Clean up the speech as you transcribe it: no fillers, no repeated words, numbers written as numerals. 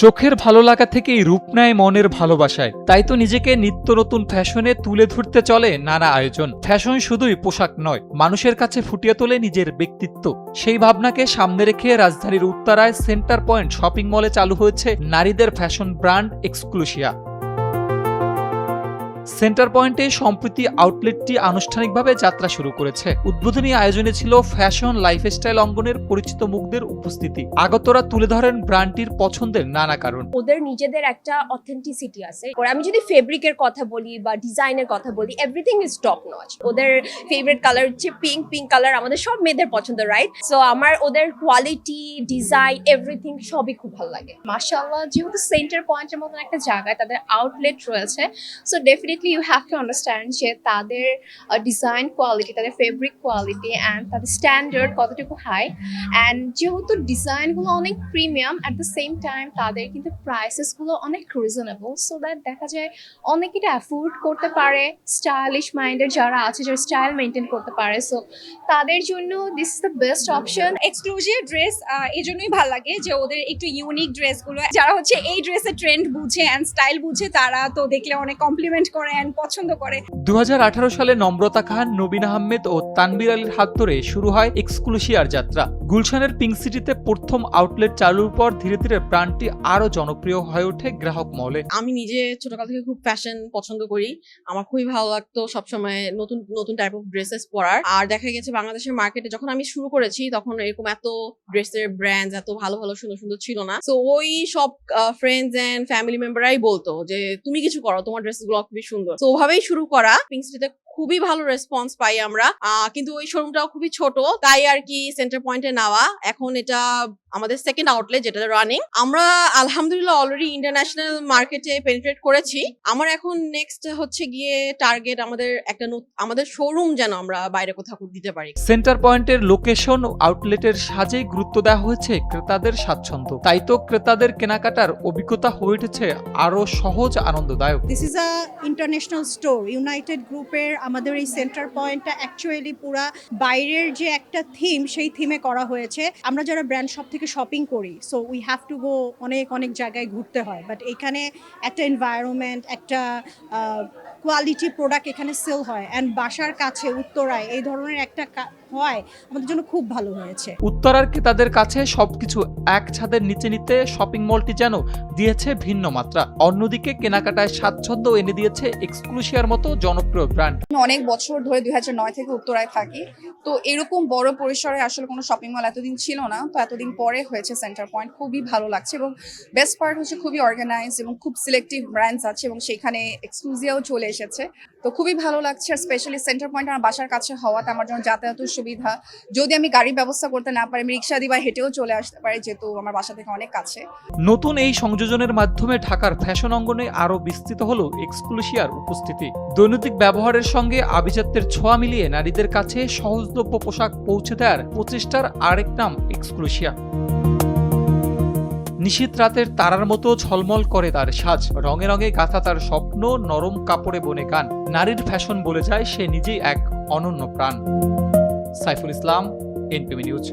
চোখের ভালো লাগা থেকেই রূপ নেয় মনের ভালোবাসায়। তাই তো নিজেকে নিত্য নতুন ফ্যাশনে তুলে ধরতে চলে নানা আয়োজন। ফ্যাশন শুধুই পোশাক নয়, মানুষের কাছে ফুটিয়ে তোলে নিজের ব্যক্তিত্ব। সেই ভাবনাকে সামনে রেখে রাজধানীর উত্তরায় সেন্টার পয়েন্ট শপিং মলে চালু হয়েছে নারীদের ফ্যাশন ব্র্যান্ড এক্সক্লুসিয়া। সেন্টার পয়েন্টে সম্প্রতি আউটলেটটি আনুষ্ঠানিকভাবে যাত্রা শুরু করেছে। উদ্বোধনী আয়োজনে ছিল ফ্যাশন লাইফস্টাইল অঙ্গনের পরিচিত মুখদের উপস্থিতি। আগতরা তুলে ধরেন ব্র্যান্ডটির পছন্দের নানা কারণ। ওদের নিজেদের একটা অথেন্টিসিটি আছে। আমি যদি ফেব্রিকের কথা বলি বা ডিজাইনের কথা বলি, এভরিথিং ইজ টপ নচ। ওদের ফেভারিট কালার হচ্ছে পিঙ্ক কালার, আমাদের সব মেয়েদের পছন্দ, রাইট? সো আমার ওদের কোয়ালিটি, ডিজাইন, এভরিথিং সবই খুব ভালো লাগে। মাশাআল্লাহ, যেহেতু সেন্টার পয়েন্টের মতন একটা জায়গায় তাদের আউটলেট রয়েছে, so definitely you have to understand যে তাদের ডিজাইন কোয়ালিটি, তাদের ফেব্রিক কোয়ালিটি অ্যান্ড তাদের স্ট্যান্ডার্ড কতটুকু হাই। অ্যান্ড যেহেতু ডিজাইনগুলো অনেক premium, at the same time তাদের কিন্তু প্রাইসেসগুলো অনেক রিজনেবল, সো দ্যাট দেখা যায় অনেকে এটা অ্যাফোর্ড করতে পারে। স্টাইলিশ মাইন্ডের যারা আছে, যারা স্টাইল মেনটেন করতে পারে, সো তাদের জন্য this is the best option. Exclusive dress এই জন্যই ভালো লাগে যে ওদের একটু ইউনিক ড্রেসগুলো, যারা হচ্ছে এই ড্রেসের ট্রেন্ড বুঝে অ্যান্ড স্টাইল বুঝে, তারা তো দেখলে অনেক কমপ্লিমেন্ট করে অ্যান্ড পছন্দ করে। 2018 সালে নম্রতা খান, নবীন আহমেদ ও তানবীর আলীর হাত ধরে শুরু হয় এক্সক্লুসিয়ার যাত্রা। গুলশানের পিঙ্ক সিটিতে প্রথম আউটলেট চালুর পর ধীরে ধীরে ব্র্যান্ডটি আরো জনপ্রিয় হয়ে ওঠে গ্রাহক মহলে। আমি নিজে ছোটকাল থেকে খুব ফ্যাশন পছন্দ করি। আমার খুবই ভালো লাগতো সবসময় নতুন নতুন টাইপ অফ ড্রেসেস পরার। আর দেখা গেছে বাংলাদেশের মার্কেটে যখন আমি শুরু করেছি তখন এরকম এত ড্রেসের ব্র্যান্ড এত ভালো ভালো সুন্দর সুন্দর ছিল না। তো ওই সব ফ্রেন্ডস এন্ড ফ্যামিলি মেম্বাররাই বলতো যে তুমি কিছু করো, তোমার ড্রেস গুলো খুবই সুন্দর। তো ওভাবেই শুরু করা। পিঙ্ক সিটিতে খুবই ভালো রেসপন্স পাই আমরা, কিন্তু ওই শোরুমটাও খুবই ছোট, তাই আর কি সেন্টার পয়েন্টে নেওয়া। এখন এটা আমাদের সেকেন্ড আউটলেট যেটা রানিং। আমরা আলহামদুলিল্লাহ অলরেডি ইন্টারন্যাশনাল মার্কেটে পেনিট্রেট করেছি। আমার এখন নেক্সট হচ্ছে গিয়ে টার্গেট আমাদের শোরুম যেন আমরা বাইরে কোথাও দিতে পারি। সেন্টার পয়েন্টের লোকেশন ও আউটলেটের সাজেই গুরুত্ব দেওয়া হয়েছে ক্রেতাদের স্বাচ্ছন্দ্য। তাই তো ক্রেতাদের কেনাকাটার অভিজ্ঞতা হয়ে উঠেছে আরো সহজ, আনন্দদায়ক। This is a international store. United গ্রুপের আমাদের এই সেন্টার পয়েন্টটা অ্যাকচুয়ালি পুরা বাইরের যে একটা থিম, সেই থিমে করা হয়েছে। আমরা যারা ব্র্যান্ড শপ থেকে শপিং করি, so we have to go অনেক জায়গায় ঘুরতে হয়, বাট এখানে একটা এনভায়রনমেন্ট, একটা কোয়ালিটি প্রোডাক্ট এখানে সেল হয়, অ্যান্ড বাসার কাছে উত্তরায় এই ধরনের একটা হয়, আমাদের জন্য খুব ভালো হয়েছে। উত্তরার ক্রেতাদের কাছে সবকিছু এক ছাদের নিচে নিতে শপিং মলটি যেন দিয়েছে ভিন্ন মাত্রা। অন্যদিকে কেনাকাটায় স্বাচ্ছন্দ্য এনে দিয়েছে এক্সক্লুসিয়ার মতো জনপ্রিয় ব্র্যান্ড। অনেক বছর ধরে 2009 থেকে উত্তরায় থাকি, তো এরকম বড় পরিসরে আসলে কোনো শপিং মল এতদিন ছিল না। তো এতদিন পরে হয়েছে সেন্টার পয়েন্ট, খুবই ভালো লাগছে। এবং বেস্ট পার্ট হচ্ছে খুবই অর্গানাইজড এবং খুব সিলেক্টিভ ব্র্যান্ডস আছে, এবং সেখানে এক্সক্লুসিয়াও চলে এসেছে। তো খুবই ভালো লাগছে। আর স্পেশালি সেন্টার পয়েন্ট আমার বাসার কাছে হওয়াতে আমার জন্য যাতায়াতের সুবিধা। যদি আমি গাড়ির ব্যবস্থা করতে না পারি, আমি রিক্সা দিয়ে বা হেঁটেও চলে আসতে পারি, যেহেতু আমার বাসা থেকে অনেক কাছে। নতুন এই সংযোজনের মাধ্যমে ঢাকার ফ্যাশন অঙ্গনে আরো বিস্তৃত হলো এক্সক্লুসিয়ার উপস্থিতি। দৈনন্দিন ব্যবহারের সঙ্গে আভিজাত্যের ছোঁয়া মিলিয়ে নারীদের কাছে সহজলভ্য পোশাক পৌঁছে দেওয়ার প্রচেষ্টার আরেক নাম এক্সক্লুসিয়া। নিশীথ রাতের তারার মতো ঝলমল করে তার সাজ, রঙে রঙে গাঁথা তার স্বপ্ন, নরম কাপড়ে বনে গান। নারীর ফ্যাশন বলে যায় সে নিজেই এক অনন্য প্রাণ। সাইফুল ইসলাম, এনপিবি নিউজ।